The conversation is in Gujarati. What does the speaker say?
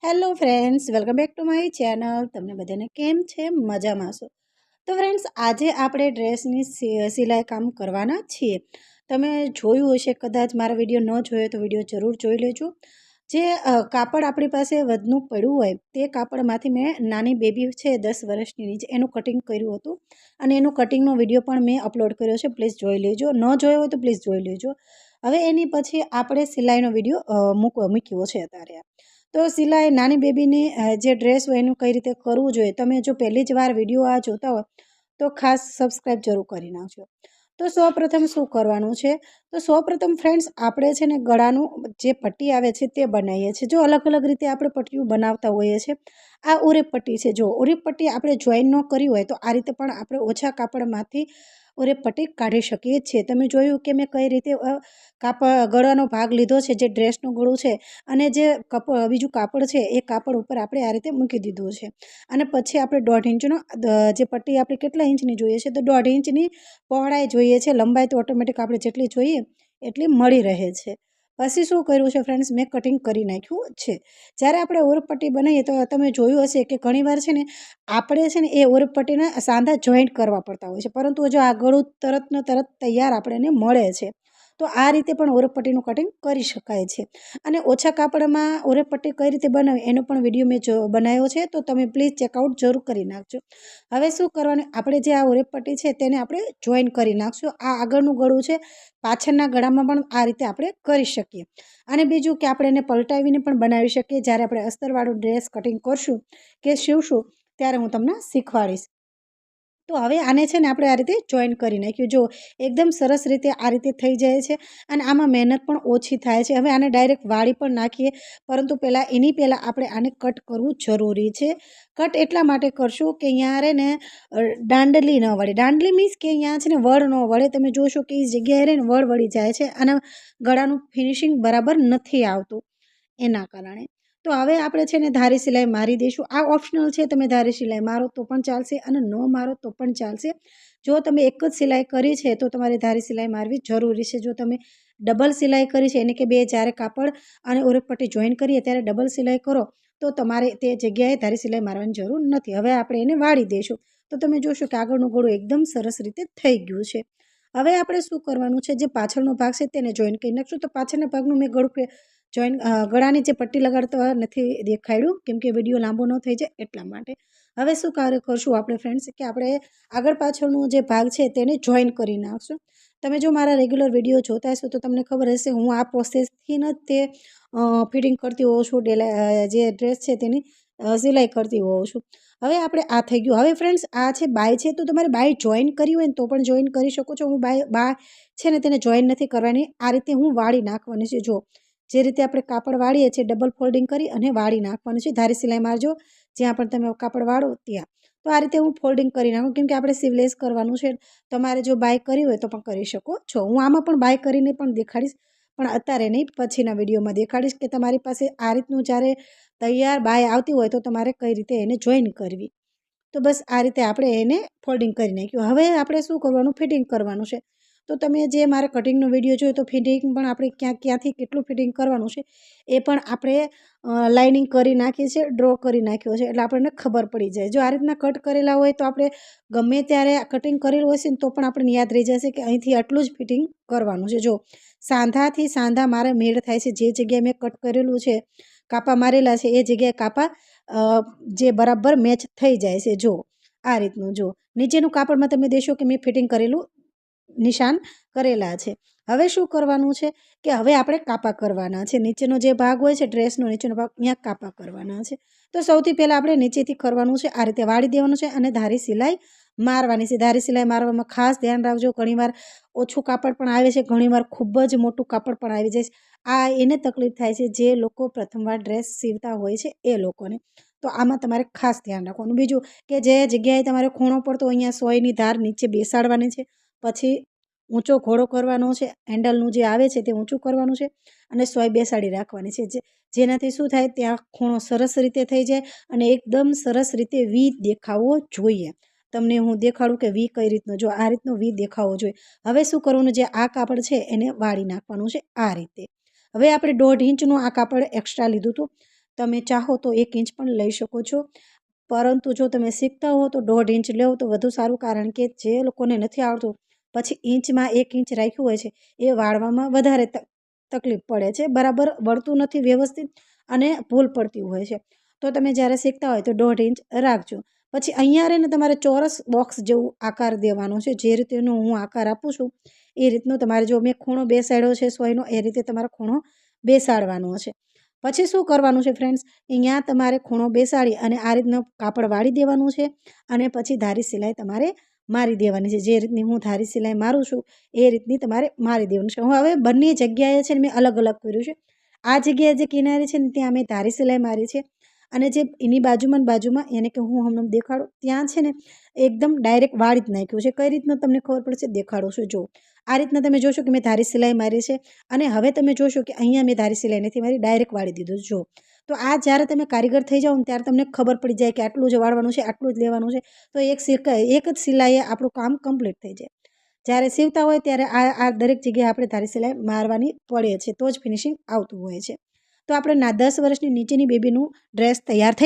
Hello friends, welcome back to my channel. તમને બધાને કેમ છે? મજામાં છો? તો ફ્રેન્ડ્સ, આજે આપણે ડ્રેસની સિલાઈ કામ કરવાના છીએ. તમે જોયું હશે, કદાચ મારા વિડીયો ન જોયો તો વિડીયો જરૂર જોઈ લેજો. જે કાપડ આપણી પાસે વધનું પડ્યું હોય તે કાપડમાંથી મેં નાની બેબી છે 10 વર્ષની નીચે એનું કટિંગ કર્યું હતું અને એનું કટિંગનો વિડીયો પણ મેં અપલોડ કર્યો છે. પ્લીઝ જોઈ લેજો. ન જોયો હોય તો પ્લીઝ જોઈ લેજો. હવે એની પછી આપણે સિલાઈનો વિડીયો મૂક્યો છે અત્યારે. તો સિલાઈ નાની બેબીની જે ડ્રેસ હોય એનું કઈ રીતે કરવું જોઈએ, તમે જો પહેલી જ વાર વિડીયો આ જોતા હોય તો ખાસ સબસ્ક્રાઈબ જરૂર કરી નાખજો. તો સૌપ્રથમ શું કરવાનું છે? તો સૌપ્રથમ ફ્રેન્ડ્સ, આપણે છે ને ગળાનું જે પટ્ટી આવે છે તે બનાવીએ છીએ. જો અલગ અલગ રીતે આપણે પટ્ટીઓ બનાવતા હોઈએ છીએ. આ ઉરી પટ્ટી છે. જો ઉરી પટ્ટી આપણે જોઈન ન કરી હોય તો આ રીતે પણ આપણે ઓછા કાપડમાંથી ઉરી પટ્ટી કાઢી શકીએ છીએ. તમે જોયું કે મેં કઈ રીતે ગળાનો ભાગ લીધો છે, જે ડ્રેસનું ગળું છે, અને જે બીજું કાપડ છે એ કાપડ ઉપર આપણે આ રીતે મૂકી દીધું છે. અને પછી આપણે 1.5 ઇંચનો જે પટ્ટી આપણે કેટલા ઇંચની જોઈએ છે, તો 1.5 ઇંચની પહોળાઈ જોઈએ છે. લંબાઈ તો ઓટોમેટિક આપણે જેટલી જોઈએ એટલી મળી રહે છે. પછી શું કર્યું છે ફ્રેન્ડ્સ, મેં કટિંગ કરી નાખ્યું છે. જ્યારે આપણે ઓરપટ્ટી બનાવીએ તો તમે જોયું હશે કે ઘણીવાર છે ને આપણે છે ને એ ઓરપટ્ટીના સાંધા જોઈન્ટ કરવા પડતા હોય છે, પરંતુ જો આ ગળું તરત ને તરત તૈયાર આપણને મળે છે. તો આ રીતે પણ ઓરપટ્ટીનું કટિંગ કરી શકાય છે. અને ઓછા કાપડમાં ઓરપટ્ટી કઈ રીતે બનાવી એનો પણ વિડીયો મેં બનાવ્યો છે, તો તમે પ્લીઝ ચેકઆઉટ જરૂર કરી નાખજો. હવે શું કરવાનું, આપણે જે આ ઓરપટ્ટી છે તેને આપણે જોઈન કરી નાખશું. આ આગળનું ગળું છે, પાછળના ગળામાં પણ આ રીતે આપણે કરી શકીએ. અને બીજું કે આપણે એને પલટાવીને પણ બનાવી શકીએ. જ્યારે આપણે અસ્તરવાળું ડ્રેસ કટિંગ કરશું કે સીવશું ત્યારે હું તમને શીખવાડીશ. તો હવે આને છે ને આપણે આ રીતે જોઈન કરી નાખ્યું. જો એકદમ સરસ રીતે આ રીતે થઈ જાય છે અને આમાં મહેનત પણ ઓછી થાય છે. હવે આને ડાયરેક્ટ વાળી પણ નાખીએ, પરંતુ એની પહેલાં આપણે આને કટ કરવું જરૂરી છે. કટ એટલા માટે કરશું કે અહીંયા રે ને દાંડલી ન વળે. દાંડલી મીન્સ કે અહીંયા છે ને વળ ન વળે. તમે જોશો કે એ જગ્યાએ રે ને વળ વળી જાય છે અને ગળાનું ફિનિશિંગ બરાબર નથી આવતું એના કારણે. તો હવે આપણે છે ને ધારી સિલાઈ મારી દઈશું. આ ઓપ્શનલ છે, તમે ધારી સિલાઈ મારો તો પણ ચાલશે અને ન મારો તો પણ ચાલશે. જો તમે એક જ સિલાઈ કરી છે તો તમારે ધારી સિલાઈ મારવી જરૂરી છે. જો તમે ડબલ સિલાઈ કરી છે, એને કે બે જ્યારે કાપડ અને ઓરપટ્ટી જોઈન કરીએ ત્યારે ડબલ સિલાઈ કરો તો તમારે તે જગ્યાએ ધારી સિલાઈ મારવાની જરૂર નથી. હવે આપણે એને વાળી દઈશું. તો તમે જોશો કે આગળનું ગળું એકદમ સરસ રીતે થઈ ગયું છે. હવે આપણે શું કરવાનું છે, જે પાછળનો ભાગ છે તેને જોઈન કરી નાખશું. તો પાછળના ભાગનું મેં ગળું જોઈન ગળાની જે પટ્ટી લગાડતા નથી દેખાડ્યું, કેમ કે વિડીયો લાંબો ન થઈ જાય એટલા માટે. હવે શું કાર્ય કરશું આપણે ફ્રેન્ડ્સ, કે આપણે આગળ પાછળનું જે ભાગ છે તેને જોઈન કરી નાખશું. તમે જો મારા રેગ્યુલર વિડીયો જોતા હશો તો તમને ખબર હશે, હું આ પ્રોસેસથી જ તે ફિટિંગ કરતી હોઉં છું. જે ડ્રેસ છે તેની સિલાઈ કરતી હોઉં છું. હવે આપણે આ થઈ ગયું. હવે ફ્રેન્ડ્સ, આ છે બાય છે, તો તમારે બાય જોઈન કરી હોય ને તો પણ જોઈન કરી શકો છો. હું બા છે ને તેને જોઈન નથી કરવાની, આ રીતે હું વાળી નાખવાની છે. જો જે રીતે આપણે કાપડ વાળીએ છીએ, ડબલ ફોલ્ડિંગ કરી અને વાળી નાખવાનું છે. ધારી સિલાઈ મારજો જ્યાં પણ તમે કાપડ વાળો ત્યાં. તો આ રીતે હું ફોલ્ડિંગ કરી નાખું, કેમ કે આપણે સીવલેસ કરવાનું છે. તમારે જો બાય કરી હોય તો પણ કરી શકો છો. હું આમાં પણ બાય કરીને પણ દેખાડીશ, પણ અત્યારે નહીં, પછીના વિડીયોમાં દેખાડીશ કે તમારી પાસે આ રીતનું જ્યારે તૈયાર બાય આવતી હોય તો તમારે કઈ રીતે એને જોઈન કરવી. તો બસ આ રીતે આપણે એને ફોલ્ડિંગ કરી નાખ્યું. હવે આપણે શું કરવાનું, ફિટિંગ કરવાનું છે. તો તમે જે મારા કટિંગનો વિડીયો જોયો તો ફિટિંગ પણ આપણે ક્યાંથી કેટલું ફિટિંગ કરવાનું છે એ પણ આપણે લાઇનિંગ કરી નાખી છે, ડ્રો કરી નાખ્યો છે, એટલે આપણને ખબર પડી જાય. જો આ રીતના કટ કરેલા હોય તો આપણે ગમે ત્યારે કટિંગ કરેલું હશે ને તો પણ આપણને યાદ રહી જશે કે અહીંથી આટલું જ ફિટિંગ કરવાનું છે. જો સાંધાથી સાંધા મારે મેળ થાય છે, જે જગ્યાએ મેં કટ કરેલું છે, કાપા મારેલા છે, એ જગ્યાએ કાપા જે બરાબર મેચ થઈ જાય છે. જો આ રીતનું, જો નીચેનું કાપડમાં તમે દેશો કે મેં ફિટિંગ કરેલું નિશાન કરેલા છે. હવે શું કરવાનું છે કે હવે આપણે કાપા કરવાના છે. નીચેનો જે ભાગ હોય છે ડ્રેસનો નીચેનો ભાગ, અહીંયા કાપા કરવાના છે. તો સૌથી પહેલાં આપણે નીચેથી કરવાનું છે, આ રીતે વાળી દેવાનું છે અને ધારી સિલાઈ મારવાની છે. ધારી સિલાઈ મારવામાં ખાસ ધ્યાન રાખજો. ઘણીવાર ઓછું કાપડ પણ આવે છે, ઘણીવાર ખૂબ જ મોટું કાપડ પણ આવી જાય છે. આ એને તકલીફ થાય છે જે લોકો પ્રથમવાર ડ્રેસ સીવતા હોય છે એ લોકોને. તો આમાં તમારે ખાસ ધ્યાન રાખવાનું. બીજું કે જે જગ્યાએ તમારે ખૂણો પડતો અહીંયા સોયની ધાર નીચે બેસાડવાની છે, પછી ઊંચો ઘોડો કરવાનો છે, હેન્ડલનું જે આવે છે તે ઊંચું કરવાનું છે અને સોય બેસાડી રાખવાની છે, જેનાથી શું થાય, ત્યાં ખૂણો સરસ રીતે થઈ જાય અને એકદમ સરસ રીતે વી દેખાવો જોઈએ. તમને હું દેખાડું કે વી કઈ રીતનો, જો આ રીતનો વી દેખાવો જોઈએ. હવે શું કરવાનું, જે આ કાપડ છે એને વાળી નાખવાનું છે આ રીતે. હવે આપણે 1.5 ઇંચનું આ કાપડ એક્સ્ટ્રા લીધું હતું, તમે ચાહો તો 1 ઇંચ પણ લઈ શકો છો, પરંતુ જો તમે શીખતા હો તો 1.5 ઇંચ લેવો તો વધુ સારું, કારણ કે જે લોકોને નથી આવડતું પછી ઇંચમાં 1 ઇંચ રાખ્યું હોય છે એ વાળવામાં વધારે તકલીફ પડે છે, બરાબર વળતું નથી વ્યવસ્થિત અને ભૂલ પડતી હોય છે. તો તમે જ્યારે શીખતા હોય તો 1.5 ઇંચ રાખજો. પછી અહીંયા રહીને તમારે ચોરસ બોક્સ જેવું આકાર દેવાનો છે. જે રીતેનો હું આકાર આપું છું એ રીતનો તમારે, જો મેં ખૂણો બેસાડ્યો છે સોયનો, એ રીતે તમારે ખૂણો બેસાડવાનો છે. પછી શું કરવાનું છે ફ્રેન્ડ્સ, અહીંયા તમારે ખૂણો બેસાડી અને આ રીતનું કાપડ વાળી દેવાનું છે અને પછી ધારી સિલાઈ તમારે મારી દેવાની છે. જે રીતની હું ધારી સિલાઈ મારું છું એ રીતની તમારે મારી દેવાનું છે. હું હવે બંને જગ્યાએ છે ને મેં અલગ અલગ કર્યું છે. આ જગ્યાએ જે કિનારી છે ને ત્યાં મેં ધારી સિલાઈ મારી છે, અને જે એની બાજુમાં એને કે હું હમણાં દેખાડું ત્યાં છે ને એકદમ ડાયરેક્ટ વાળી જ નાખ્યું છે. કઈ રીતનું તમને ખબર પડશે દેખાડું છું. જો આ રીતના તમે જોશો કે મેં ધારી સિલાઈ મારી છે, અને હવે તમે જોશો કે અહીંયા મેં ધારી સિલાઈ નથી મારી, ડાયરેક્ટ વાળી દીધું. જો તો આ જ્યારે તમે કારીગર થઈ જાઓ ને ત્યારે તમને ખબર પડી જાય કે આટલું જ વાળવાનું છે, આટલું જ લેવાનું છે, તો એક જ સિલાઈએ આપણું કામ કમ્પ્લીટ થઈ જાય. જ્યારે સીવતા હોય ત્યારે આ દરેક જગ્યાએ આપણે ધારી સિલાઈ મારવાની પડે છે, તો જ ફિનિશિંગ આવતું હોય છે. તો આપણે 10 વર્ષની નીચેની બેબીનું ડ્રેસ તૈયાર થઈ